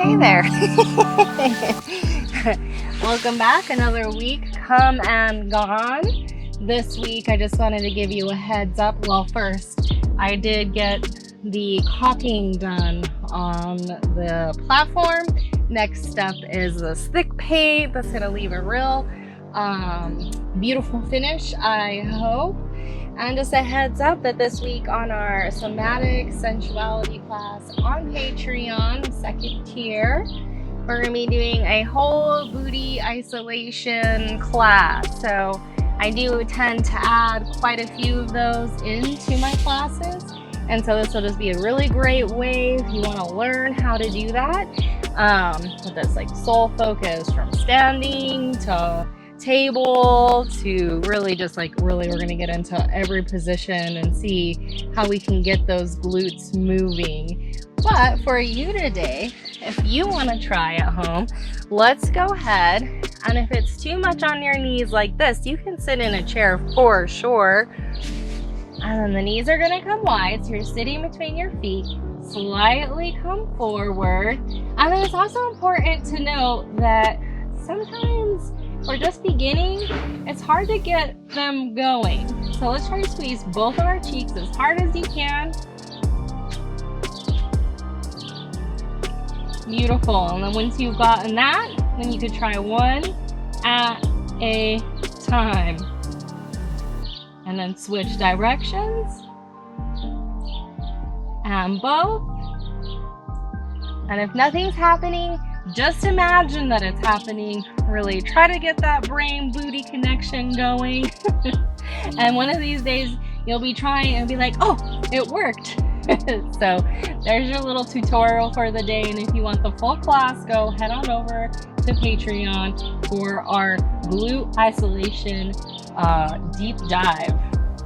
hey there. Welcome back. Another week come and gone. This week I just wanted to give you a heads up. Well, first I did get the caulking done on the platform. Next step is this thick paint that's going to leave a real beautiful finish, I hope. And just a heads up that this week on our Somatic Sensuality class on Patreon, second tier, we're going to be doing a whole booty isolation class. So I do tend to add quite a few of those into my classes. And so this will just be a really great way if you want to learn how to do that. With this like soul focus from standing to table to really just like we're going to get into every position and see how we can get those glutes moving. But for you today, if you want to try at home, let's go ahead, and if it's too much on your knees like this, you can sit in a chair for sure, and then the knees are going to come wide, so you're sitting between your feet, slightly come forward. And then it's also important to note that sometimes we're just beginning, it's hard to get them going. So let's try to squeeze both of our cheeks as hard as you can. Beautiful. And then once you've gotten that, then you could try one at a time. And then switch directions. And both. And if nothing's happening, just imagine that it's happening. Really try to get that brain booty connection going. And one of these days you'll be trying and be like, oh, it worked. So there's your little tutorial for the day. And if you want the full class, go head on over to Patreon for our glute isolation deep dive.